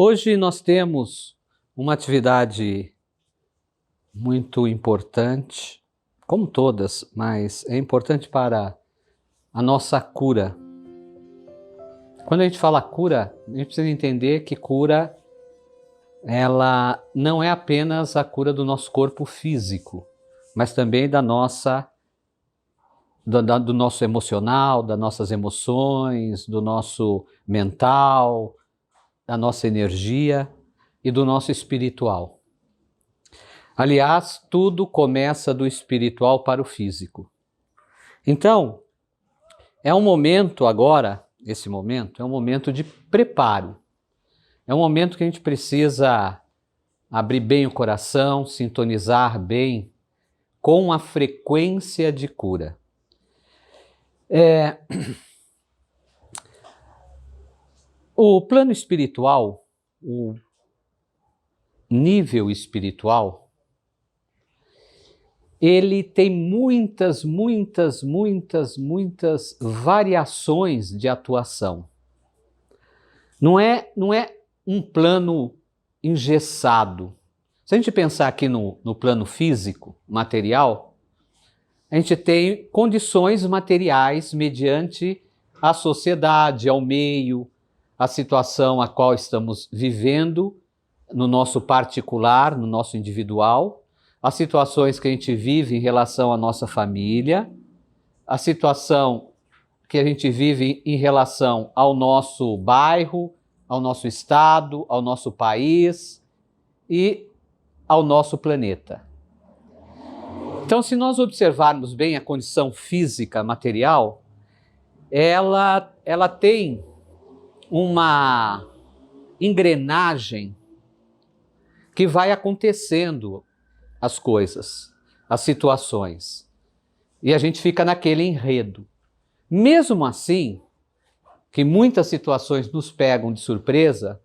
Hoje nós temos uma atividade muito importante, como todas, mas é importante para a nossa cura. Quando a gente fala cura, a gente precisa entender que cura, ela não é apenas a cura do nosso corpo físico, mas também do nosso emocional, das nossas emoções, do nosso mental, da nossa energia e do nosso espiritual. Aliás, tudo começa do espiritual para o físico. Então, é um momento agora, esse momento, é um momento de preparo. É um momento que a gente precisa abrir bem o coração, sintonizar bem com a frequência de cura. O plano espiritual, o nível espiritual, ele tem muitas variações de atuação. Não é um plano engessado. Se a gente pensar aqui no plano físico, material, a gente tem condições materiais mediante a sociedade, ao meio, a situação a qual estamos vivendo no nosso particular, no nosso individual, as situações que a gente vive em relação à nossa família, a situação que a gente vive em relação ao nosso bairro, ao nosso estado, ao nosso país e ao nosso planeta. Então, se nós observarmos bem a condição física, material, ela tem uma engrenagem que vai acontecendo as coisas, as situações, e a gente fica naquele enredo. Mesmo assim, que muitas situações nos pegam de surpresa,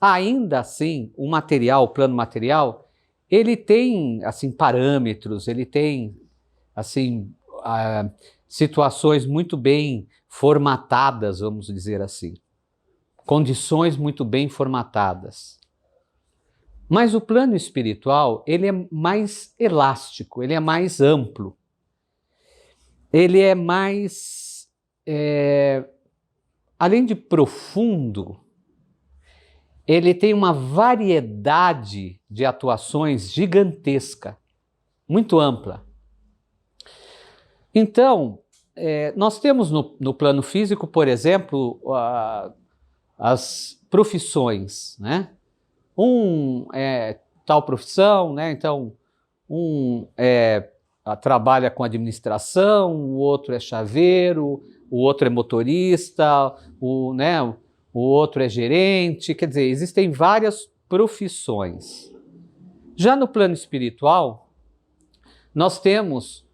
ainda assim, o material, o plano material, ele tem assim parâmetros, ele tem assim situações muito bem formatadas, vamos dizer assim. Condições muito bem formatadas. Mas o plano espiritual, ele é mais elástico, ele é mais amplo. Ele é mais, além de profundo, ele tem uma variedade de atuações gigantesca, muito ampla. Então, nós temos no plano físico, por exemplo, as profissões, né? Um é tal profissão, né? Então, um trabalha com administração, o outro é chaveiro, o outro é motorista, o outro é gerente, quer dizer, existem várias profissões. Já no plano espiritual, nós temos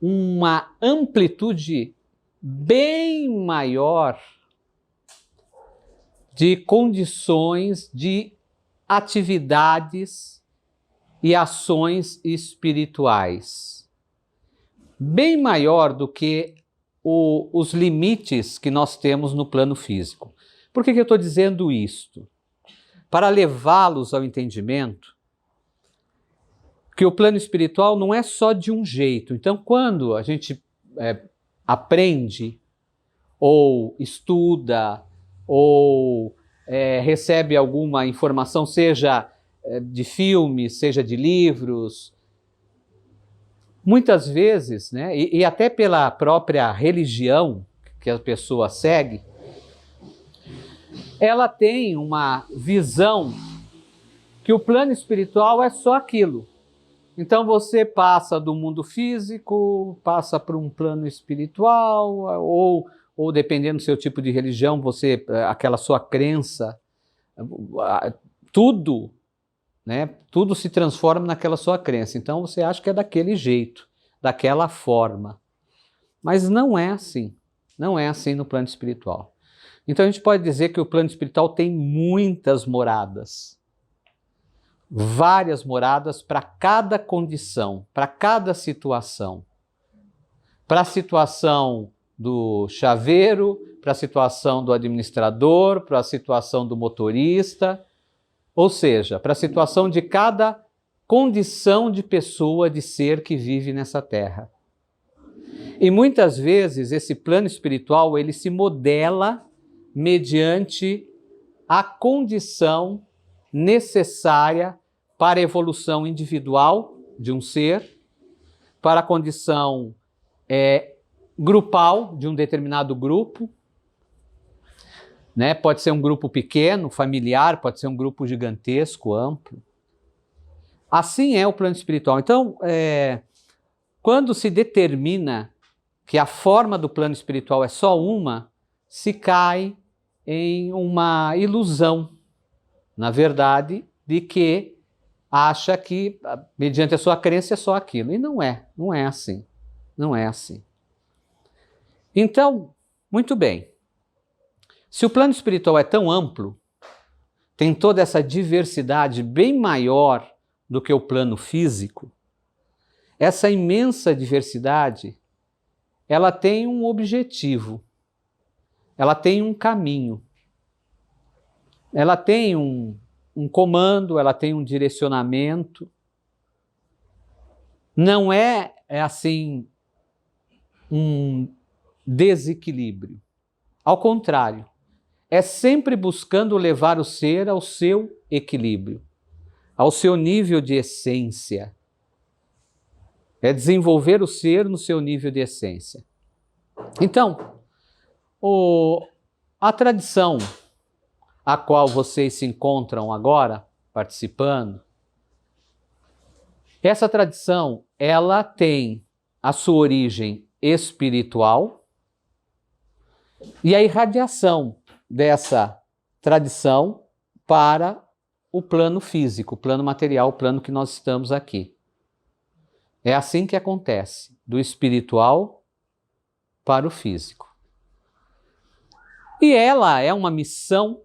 uma amplitude bem maior de condições de atividades e ações espirituais. Bem maior do que os limites que nós temos no plano físico. Por que eu estou dizendo isto? Para levá-los ao entendimento que o plano espiritual não é só de um jeito. Então, quando a gente aprende, ou estuda, ou recebe alguma informação, seja de filmes, seja de livros, muitas vezes, né, e até pela própria religião que a pessoa segue, ela tem uma visão que o plano espiritual é só aquilo. Então você passa do mundo físico, passa para um plano espiritual, ou dependendo do seu tipo de religião, aquela sua crença, tudo, né, tudo se transforma naquela sua crença. Então você acha que é daquele jeito, daquela forma. Mas não é assim. Não é assim no plano espiritual. Então a gente pode dizer que o plano espiritual tem muitas moradas. Várias moradas para cada condição, para cada situação. Para a situação do chaveiro, para a situação do administrador, para a situação do motorista, ou seja, para a situação de cada condição de pessoa, de ser que vive nessa terra. E muitas vezes esse plano espiritual ele se modela mediante a condição necessária para a evolução individual de um ser, para a condição grupal de um determinado grupo, né? Pode ser um grupo pequeno, familiar, pode ser um grupo gigantesco, amplo. Assim é o plano espiritual. Então, quando se determina que a forma do plano espiritual é só uma, se cai em uma ilusão, na verdade, de que acha que, mediante a sua crença, é só aquilo. E não é assim. Não é assim. Então, muito bem. Se o plano espiritual é tão amplo, tem toda essa diversidade bem maior do que o plano físico, essa imensa diversidade, ela tem um objetivo, ela tem um caminho, ela tem um comando, ela tem um direcionamento. Não é assim um desequilíbrio. Ao contrário, é sempre buscando levar o ser ao seu equilíbrio, ao seu nível de essência. É desenvolver o ser no seu nível de essência. Então, a tradição a qual vocês se encontram agora, participando, essa tradição, ela tem a sua origem espiritual e a irradiação dessa tradição para o plano físico, o plano material, o plano que nós estamos aqui. É assim que acontece, do espiritual para o físico. E ela é uma missão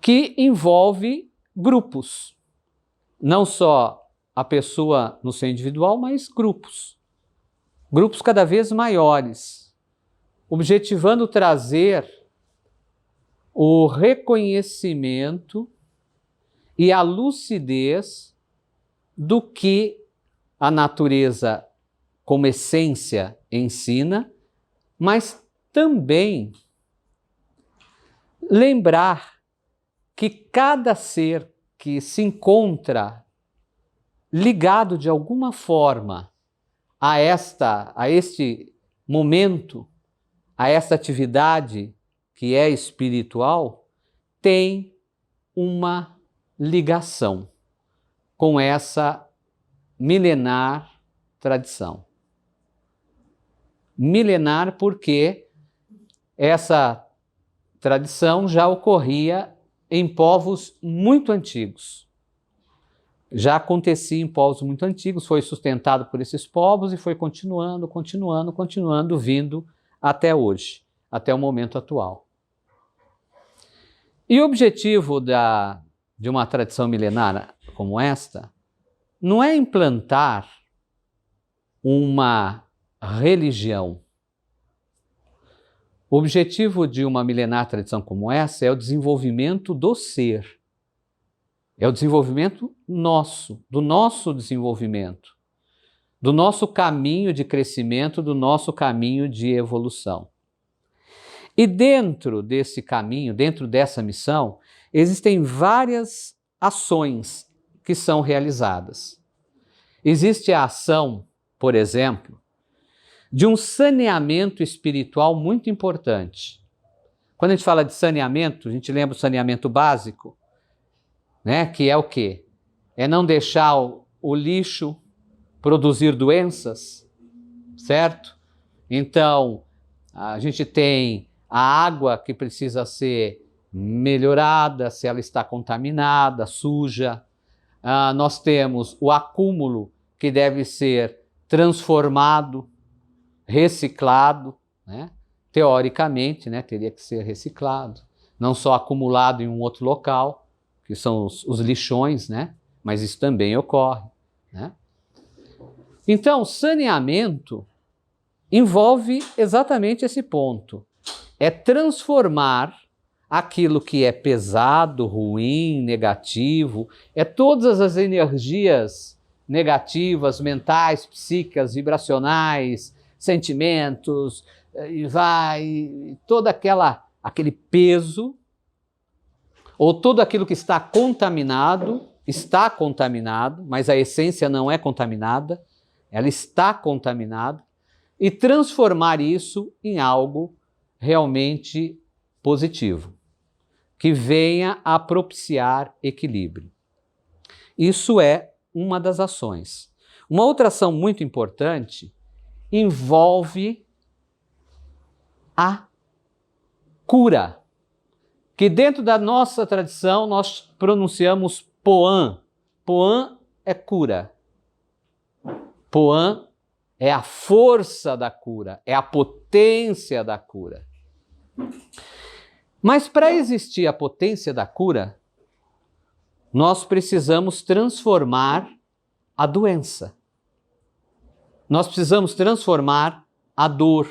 que envolve grupos. Não só a pessoa no seu individual, mas grupos. Grupos cada vez maiores, objetivando trazer o reconhecimento e a lucidez do que a natureza como essência ensina, mas também lembrar que cada ser que se encontra ligado de alguma forma a este momento, a esta atividade que é espiritual, tem uma ligação com essa milenar tradição. Milenar porque essa tradição já ocorria em povos muito antigos. Já acontecia em povos muito antigos, foi sustentado por esses povos e foi continuando, vindo até hoje, até o momento atual. E o objetivo de uma tradição milenar como esta não é implantar uma religião. O objetivo de uma milenar tradição como essa é o desenvolvimento do ser. É o desenvolvimento nosso, do nosso desenvolvimento, do nosso caminho de crescimento, do nosso caminho de evolução. E dentro desse caminho, dentro dessa missão, existem várias ações que são realizadas. Existe a ação, por exemplo, de um saneamento espiritual muito importante. Quando a gente fala de saneamento, a gente lembra do saneamento básico, né? Que é o quê? É não deixar o lixo produzir doenças, certo? Então, a gente tem a água que precisa ser melhorada, se ela está contaminada, suja. Nós temos o acúmulo que deve ser transformado, reciclado, né? Teoricamente, né? Teria que ser reciclado, não só acumulado em um outro local, que são os lixões, né? Mas isso também ocorre, né? Então, saneamento envolve exatamente esse ponto. É transformar aquilo que é pesado, ruim, negativo, é todas as energias negativas, mentais, psíquicas, vibracionais, sentimentos, e vai, todo aquele peso, ou tudo aquilo que está contaminado, mas a essência não é contaminada, ela está contaminada, e transformar isso em algo realmente positivo, que venha a propiciar equilíbrio. Isso é uma das ações. Uma outra ação muito importante envolve a cura, que dentro da nossa tradição nós pronunciamos Poan. Poan é cura. Poan é a força da cura, é a potência da cura. Mas para existir a potência da cura, nós precisamos transformar a doença. Nós precisamos transformar a dor.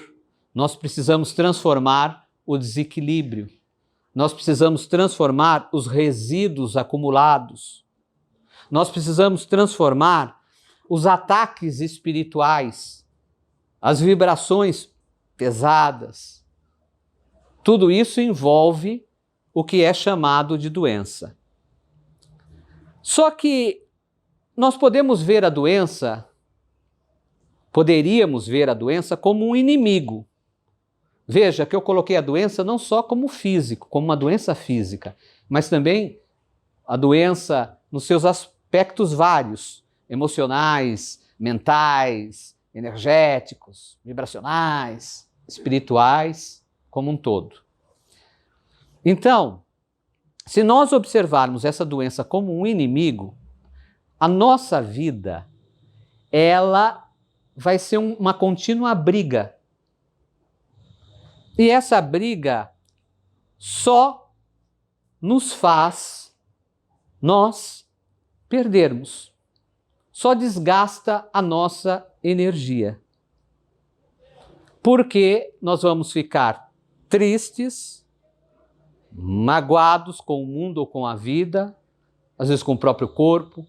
Nós precisamos transformar o desequilíbrio. Nós precisamos transformar os resíduos acumulados. Nós precisamos transformar os ataques espirituais, as vibrações pesadas. Tudo isso envolve o que é chamado de doença. Só que nós poderíamos ver a doença como um inimigo. Veja que eu coloquei a doença não só como físico, como uma doença física, mas também a doença nos seus aspectos vários, emocionais, mentais, energéticos, vibracionais, espirituais, como um todo. Então, se nós observarmos essa doença como um inimigo, a nossa vida, ela vai ser uma contínua briga. E essa briga só nos faz nós perdermos. Só desgasta a nossa energia. Porque nós vamos ficar tristes, magoados com o mundo ou com a vida, às vezes com o próprio corpo,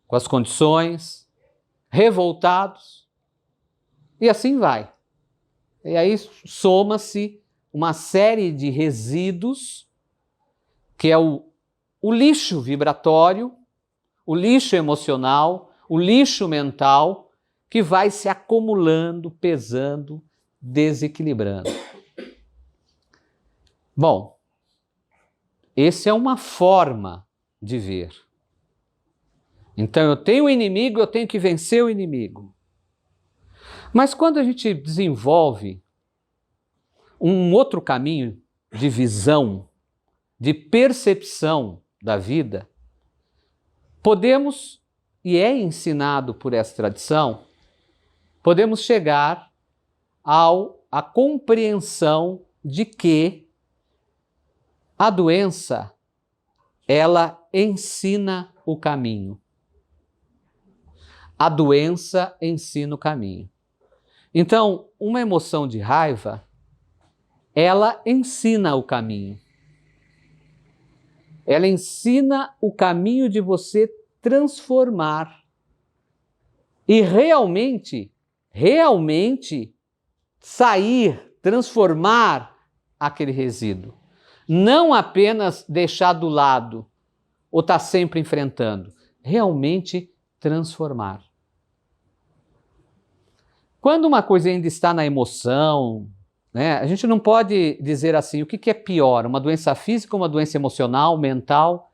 com as condições, revoltados, e assim vai. E aí soma-se uma série de resíduos, que é o lixo vibratório, o lixo emocional, o lixo mental, que vai se acumulando, pesando, desequilibrando. Bom, essa é uma forma de ver. Então eu tenho o inimigo, eu tenho que vencer o inimigo. Mas quando a gente desenvolve um outro caminho de visão, de percepção da vida, podemos, e é ensinado por essa tradição, podemos chegar à compreensão de que a doença, ela ensina o caminho. A doença ensina o caminho. Então, uma emoção de raiva, ela ensina o caminho. Ela ensina o caminho de você transformar e realmente sair, transformar aquele resíduo. Não apenas deixar do lado ou estar sempre enfrentando, realmente transformar. Quando uma coisa ainda está na emoção, né, a gente não pode dizer assim, o que é pior, uma doença física ou uma doença emocional, mental?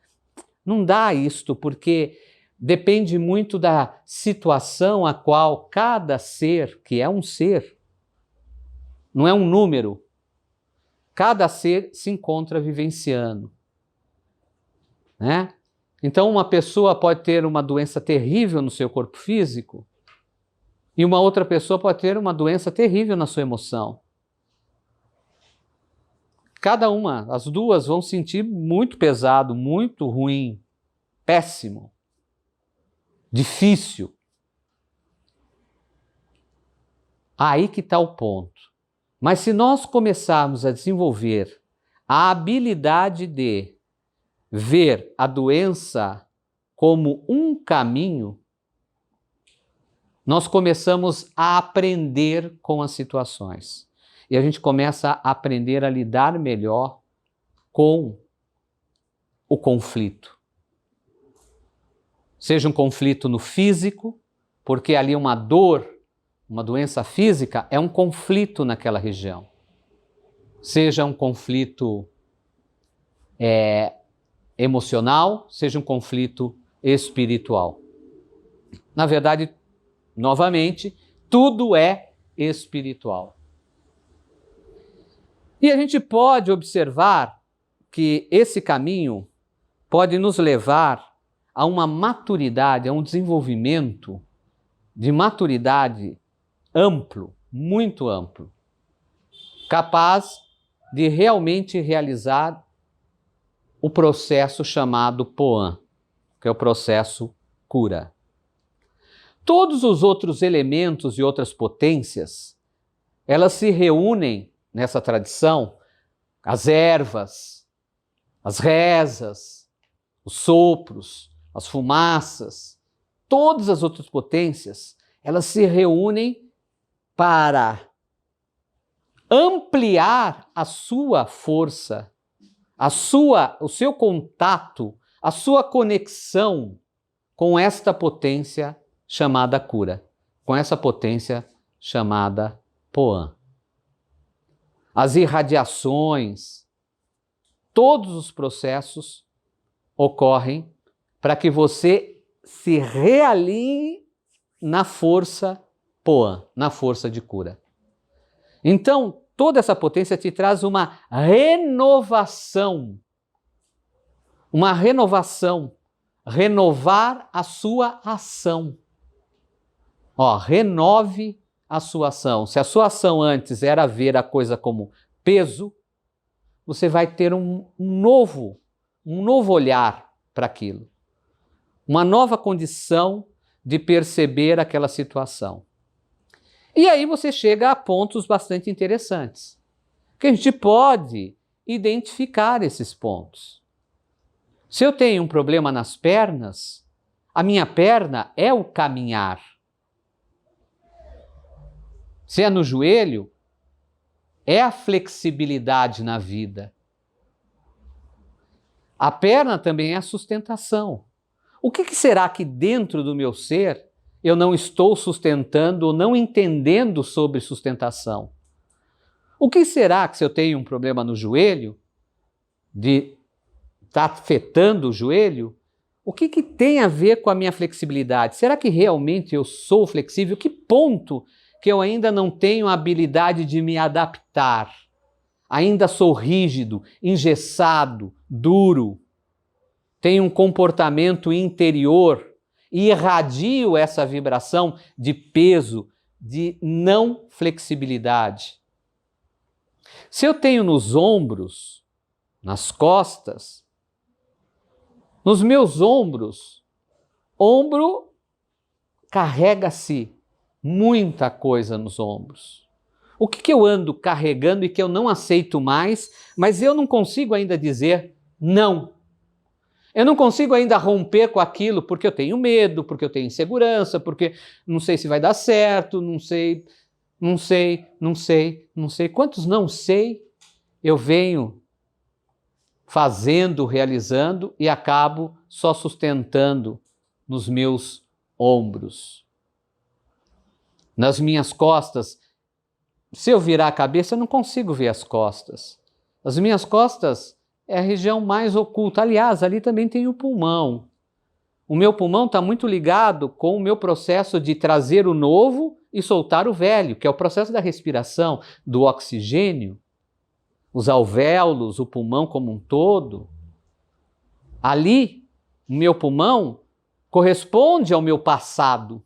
Não dá isto, porque depende muito da situação a qual cada ser, que é um ser, não é um número, cada ser se encontra vivenciando, né? Então uma pessoa pode ter uma doença terrível no seu corpo físico e uma outra pessoa pode ter uma doença terrível na sua emoção. Cada uma, as duas vão sentir muito pesado, muito ruim, péssimo, difícil. Aí que está o ponto. Mas se nós começarmos a desenvolver a habilidade de ver a doença como um caminho, nós começamos a aprender com as situações. E a gente começa a aprender a lidar melhor com o conflito. Seja um conflito no físico, porque ali uma dor, uma doença física, é um conflito naquela região. Seja um conflito emocional, seja um conflito espiritual. Na verdade, novamente, tudo é espiritual. E a gente pode observar que esse caminho pode nos levar a uma maturidade, a um desenvolvimento de maturidade amplo, muito amplo, capaz de realmente realizar o processo chamado POAN, que é o processo cura. Todos os outros elementos e outras potências, elas se reúnem nessa tradição, as ervas, as rezas, os sopros, as fumaças, todas as outras potências, elas se reúnem para ampliar a sua força, o seu contato, a sua conexão com esta potência chamada cura, com essa potência chamada POAN. As irradiações, todos os processos ocorrem para que você se realinhe na força POAN, na força de cura. Então, toda essa potência te traz uma renovação, renovar a sua ação. Renove a sua ação. Se a sua ação antes era ver a coisa como peso, você vai ter um novo olhar para aquilo. Uma nova condição de perceber aquela situação. E aí você chega a pontos bastante interessantes, que a gente pode identificar esses pontos. Se eu tenho um problema nas pernas, a minha perna é o caminhar. Se é no joelho, é a flexibilidade na vida. A perna também é a sustentação. O que será que dentro do meu ser eu não estou sustentando ou não entendendo sobre sustentação? O que será que se eu tenho um problema no joelho, de estar afetando o joelho, o que tem a ver com a minha flexibilidade? Será que realmente eu sou flexível? Que ponto que eu ainda não tenho a habilidade de me adaptar? Ainda sou rígido, engessado, duro, tenho um comportamento interior e irradio essa vibração de peso, de não flexibilidade. Se eu tenho nos ombros, nas costas, nos meus ombros, ombro carrega-se muita coisa nos ombros. O que eu ando carregando e que eu não aceito mais, mas eu não consigo ainda dizer não. Eu não consigo ainda romper com aquilo porque eu tenho medo, porque eu tenho insegurança, porque não sei se vai dar certo, não sei. Quantos não sei eu venho fazendo, realizando e acabo só sustentando nos meus ombros. Nas minhas costas, se eu virar a cabeça, eu não consigo ver as costas. As minhas costas é a região mais oculta. Aliás, ali também tem o pulmão. O meu pulmão está muito ligado com o meu processo de trazer o novo e soltar o velho, que é o processo da respiração, do oxigênio, os alvéolos, o pulmão como um todo. Ali, o meu pulmão corresponde ao meu passado.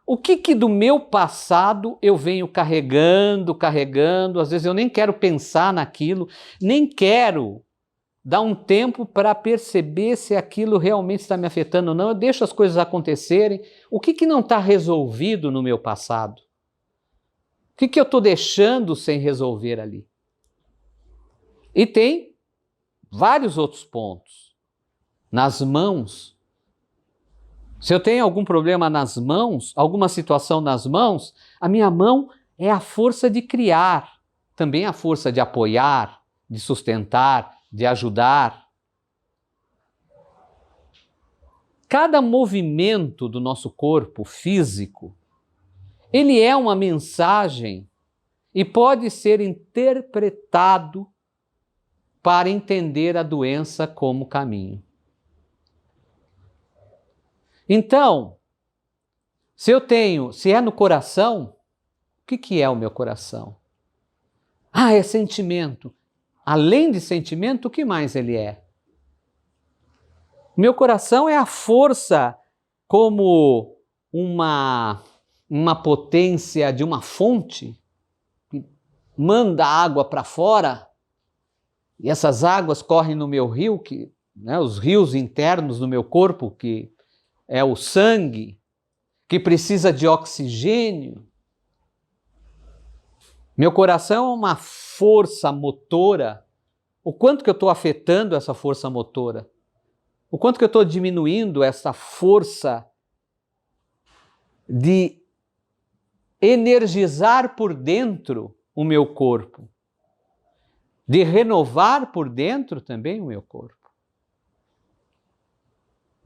O que do meu passado eu venho carregando, às vezes eu nem quero pensar naquilo, nem quero dar um tempo para perceber se aquilo realmente está me afetando ou não, eu deixo as coisas acontecerem. O que não está resolvido no meu passado? O que eu estou deixando sem resolver ali? E tem vários outros pontos. Nas mãos. Se eu tenho algum problema nas mãos, alguma situação nas mãos, a minha mão é a força de criar, também a força de apoiar, de sustentar, de ajudar. Cada movimento do nosso corpo físico, ele é uma mensagem e pode ser interpretado para entender a doença como caminho. Então, se é no coração, o que é o meu coração? É sentimento. Além de sentimento, o que mais ele é? Meu coração é a força como uma potência de uma fonte que manda água para fora e essas águas correm no meu rio, os rios internos do meu corpo, que é o sangue, que precisa de oxigênio. Meu coração é uma força motora. O quanto que eu estou afetando essa força motora? O quanto que eu estou diminuindo essa força de energizar por dentro o meu corpo? De renovar por dentro também o meu corpo?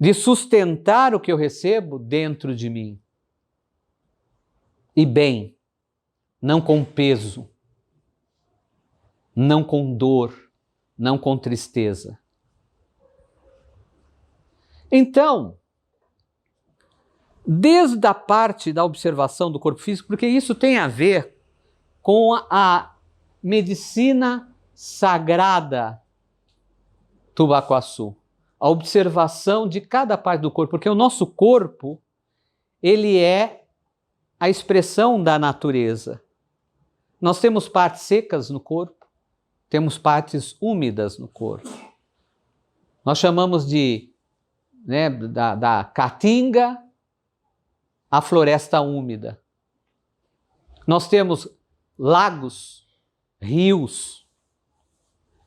De sustentar o que eu recebo dentro de mim? E bem, não com peso, não com dor, não com tristeza. Então, desde a parte da observação do corpo físico, porque isso tem a ver com a medicina sagrada Tubacuaçu, a observação de cada parte do corpo, porque o nosso corpo, ele é a expressão da natureza. Nós temos partes secas no corpo, temos partes úmidas no corpo. Nós chamamos da caatinga a floresta úmida. Nós temos lagos, rios,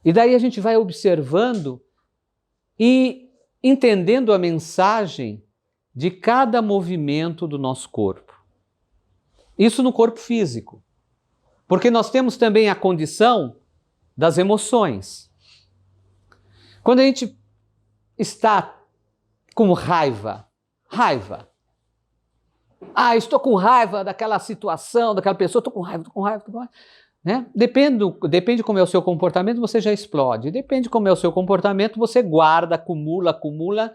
e daí a gente vai observando e entendendo a mensagem de cada movimento do nosso corpo. Isso no corpo físico. Porque nós temos também a condição das emoções. Quando a gente está com raiva. Estou com raiva daquela situação, daquela pessoa, estou com raiva. Né? Depende como é o seu comportamento, você já explode. Depende como é o seu comportamento, você guarda, acumula,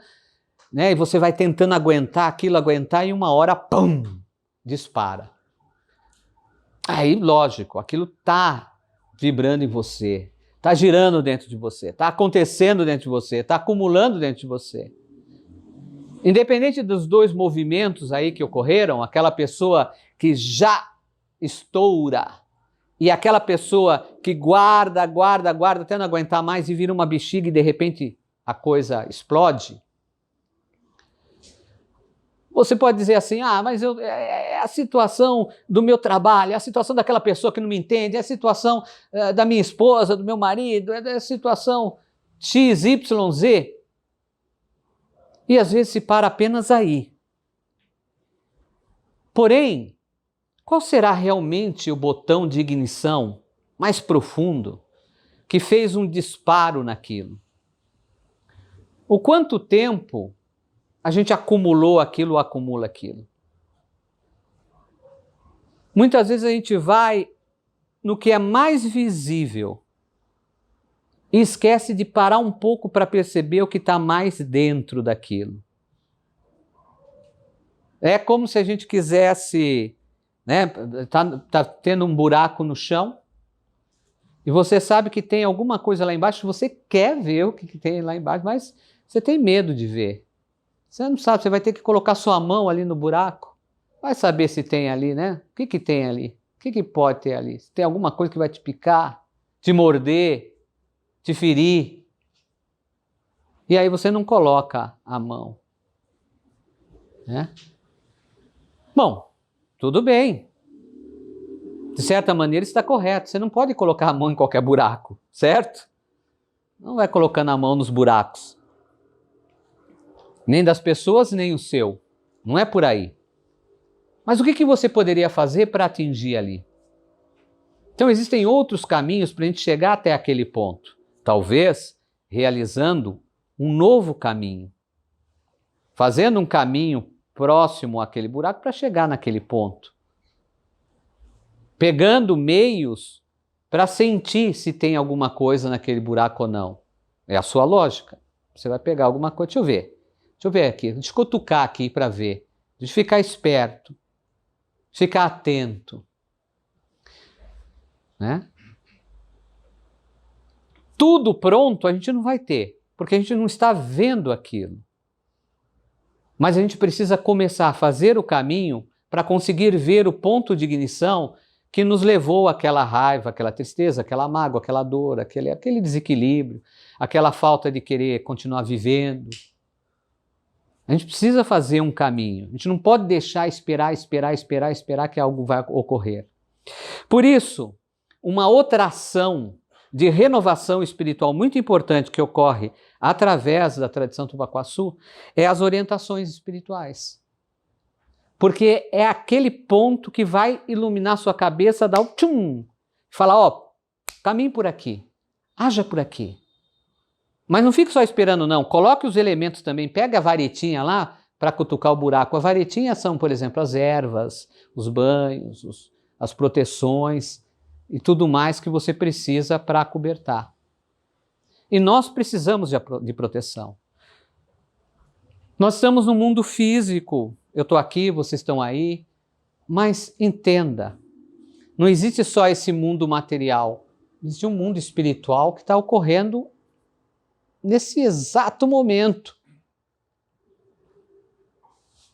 né? E você vai tentando aguentar, e uma hora, pum, dispara. Aí, lógico, aquilo está vibrando em você, está girando dentro de você, está acontecendo dentro de você, está acumulando dentro de você. Independente dos dois movimentos aí que ocorreram, aquela pessoa que já estoura e aquela pessoa que guarda até não aguentar mais e vira uma bexiga e de repente a coisa explode. Você pode dizer assim, mas é a situação do meu trabalho, é a situação daquela pessoa que não me entende, é a situação da minha esposa, do meu marido, é a situação X, Y, Z. E às vezes se para apenas aí. Porém, qual será realmente o botão de ignição mais profundo que fez um disparo naquilo? O quanto tempo a gente acumula aquilo? Muitas vezes a gente vai no que é mais visível e esquece de parar um pouco para perceber o que está mais dentro daquilo. É como se a gente quisesse, né? Tá tendo um buraco no chão e você sabe que tem alguma coisa lá embaixo, você quer ver o que tem lá embaixo, mas você tem medo de ver. Você não sabe, você vai ter que colocar sua mão ali no buraco. Vai saber se tem ali, né? O que tem ali? O que pode ter ali? Se tem alguma coisa que vai te picar, te morder, te ferir. E aí você não coloca a mão. Né? Bom, tudo bem. De certa maneira está correto. Você não pode colocar a mão em qualquer buraco, certo? Não vai colocando a mão nos buracos. Nem das pessoas, nem o seu. Não é por aí. Mas o que você poderia fazer para atingir ali? Então existem outros caminhos para a gente chegar até aquele ponto. Talvez realizando um novo caminho. Fazendo um caminho próximo àquele buraco para chegar naquele ponto. Pegando meios para sentir se tem alguma coisa naquele buraco ou não. É a sua lógica. Você vai pegar alguma coisa, deixa eu ver aqui, deixa eu cutucar aqui para ver, deixa eu ficar esperto, ficar atento. Né? Tudo pronto a gente não vai ter, porque a gente não está vendo aquilo. Mas a gente precisa começar a fazer o caminho para conseguir ver o ponto de ignição que nos levou àquela raiva, aquela tristeza, aquela mágoa, aquela dor, aquele desequilíbrio, aquela falta de querer continuar vivendo. A gente precisa fazer um caminho. A gente não pode deixar esperar que algo vai ocorrer. Por isso, uma outra ação de renovação espiritual muito importante que ocorre através da tradição Tupacuaçu é as orientações espirituais. Porque é aquele ponto que vai iluminar sua cabeça, dar o tchum, falar, ó, caminhe por aqui, haja por aqui. Mas não fique só esperando não, coloque os elementos também, pega a varetinha lá para cutucar o buraco. A varetinha são, por exemplo, as ervas, os banhos, as proteções e tudo mais que você precisa para acobertar. E nós precisamos de proteção. Nós estamos no mundo físico, eu estou aqui, vocês estão aí, mas entenda, não existe só esse mundo material, existe um mundo espiritual que está ocorrendo nesse exato momento.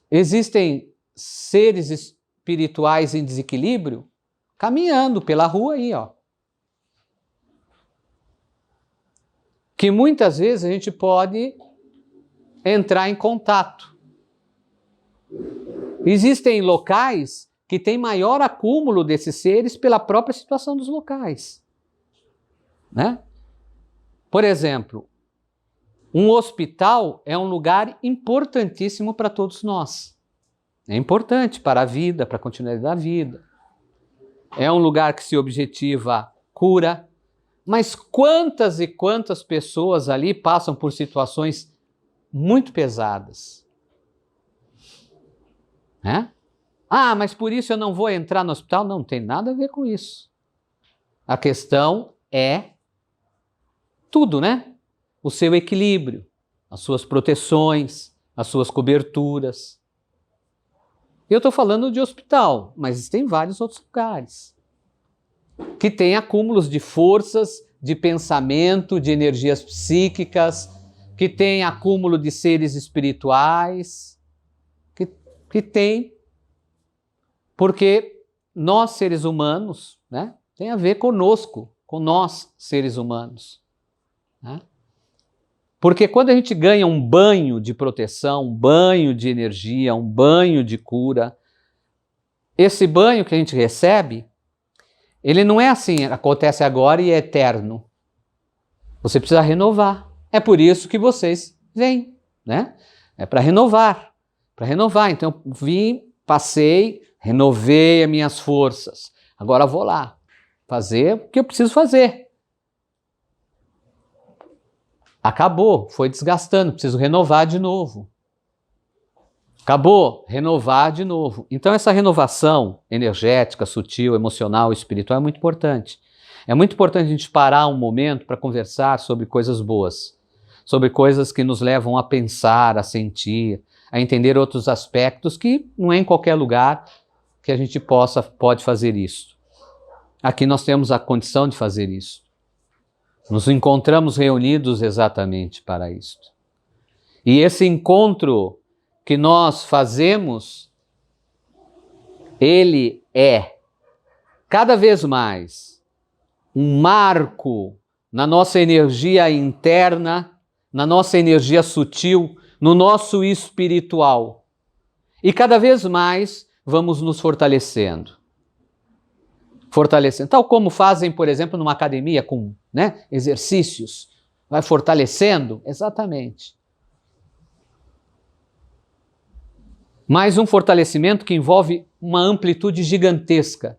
Existem seres espirituais em desequilíbrio caminhando pela rua aí, ó. Que muitas vezes a gente pode entrar em contato. Existem locais que têm maior acúmulo desses seres pela própria situação dos locais. Né? Por exemplo, um hospital é um lugar importantíssimo para todos nós. É importante para a vida, para a continuidade da vida. É um lugar que se objetiva cura. Mas quantas e quantas pessoas ali passam por situações muito pesadas? Né? Ah, mas por isso eu não vou entrar no hospital? Não tem nada a ver com isso. A questão é tudo, né? O seu equilíbrio, as suas proteções, as suas coberturas. Eu estou falando de hospital, mas tem vários outros lugares que tem acúmulos de forças, de pensamento, de energias psíquicas, que tem acúmulo de seres espirituais, que tem, porque nós seres humanos, né, tem a ver conosco, com nós seres humanos. Né? Porque quando a gente ganha um banho de proteção, um banho de energia, um banho de cura, esse banho que a gente recebe, ele não é assim, acontece agora e é eterno. Você precisa renovar. É por isso que vocês vêm, né? É para renovar, para renovar. Então, eu vim, passei, renovei as minhas forças. Agora vou lá fazer o que eu preciso fazer. Acabou, foi desgastando, preciso renovar de novo. Acabou, renovar de novo. Então essa renovação energética, sutil, emocional, espiritual é muito importante. É muito importante a gente parar um momento para conversar sobre coisas boas, sobre coisas que nos levam a pensar, a sentir, a entender outros aspectos que não é em qualquer lugar que a gente pode fazer isso. Aqui nós temos a condição de fazer isso. Nos encontramos reunidos exatamente para isso. E esse encontro que nós fazemos, ele é cada vez mais um marco na nossa energia interna, na nossa energia sutil, no nosso espiritual. E cada vez mais vamos nos fortalecendo. Fortalecendo. Tal como fazem, por exemplo, numa academia com, né, exercícios. Vai fortalecendo? Exatamente. Mais um fortalecimento que envolve uma amplitude gigantesca.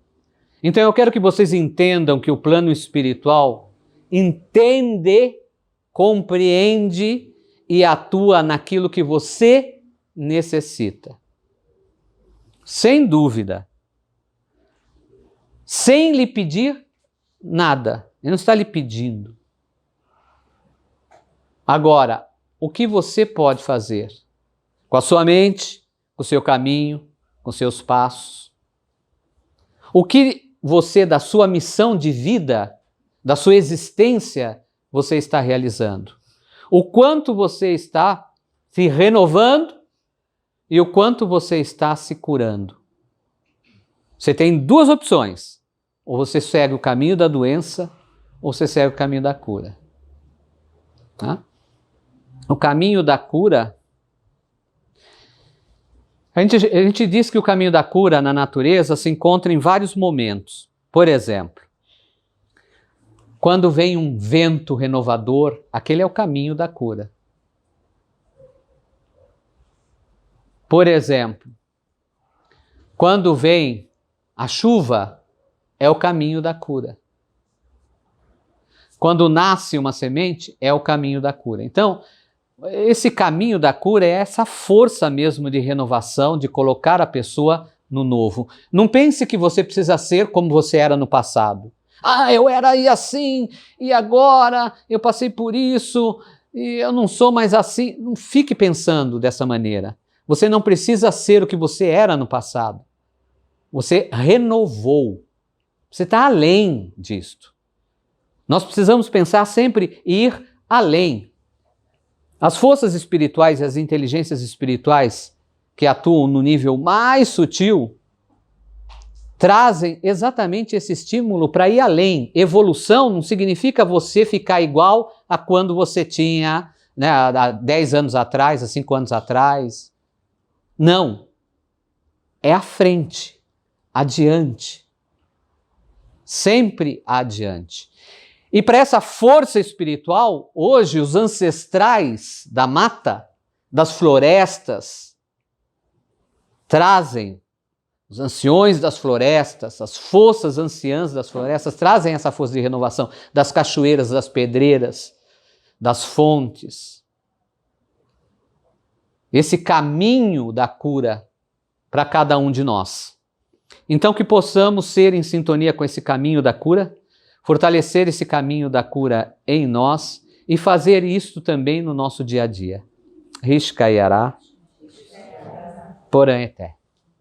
Então eu quero que vocês entendam que o plano espiritual entende, compreende e atua naquilo que você necessita. Sem dúvida. Sem lhe pedir nada. Ele não está lhe pedindo. Agora, o que você pode fazer? Com a sua mente, com o seu caminho, com seus passos. O que você, da sua missão de vida, da sua existência, você está realizando? O quanto você está se renovando e o quanto você está se curando. Você tem duas opções. Ou você segue o caminho da doença, ou você segue o caminho da cura. Tá? O caminho da cura... A gente diz que o caminho da cura na natureza se encontra em vários momentos. Por exemplo, quando vem um vento renovador, aquele é o caminho da cura. Por exemplo, quando vem a chuva, é o caminho da cura. Quando nasce uma semente, é o caminho da cura. Então, esse caminho da cura é essa força mesmo de renovação, de colocar a pessoa no novo. Não pense que você precisa ser como você era no passado. Ah, eu era aí assim, e agora eu passei por isso, e eu não sou mais assim. Não fique pensando dessa maneira. Você não precisa ser o que você era no passado. Você renovou. Você está além disto. Nós precisamos pensar sempre em ir além. As forças espirituais e as inteligências espirituais que atuam no nível mais sutil trazem exatamente esse estímulo para ir além. Evolução não significa você ficar igual a quando você tinha, né, há 10 anos atrás, há 5 anos atrás. Não. É à frente, adiante. Sempre adiante. E para essa força espiritual, hoje os ancestrais da mata, das florestas, trazem, os anciões das florestas, as forças anciãs das florestas, trazem essa força de renovação das cachoeiras, das pedreiras, das fontes. Esse caminho da cura para cada um de nós. Então que possamos ser em sintonia com esse caminho da cura, fortalecer esse caminho da cura em nós e fazer isto também no nosso dia a dia. Rishkayara Porã Eté.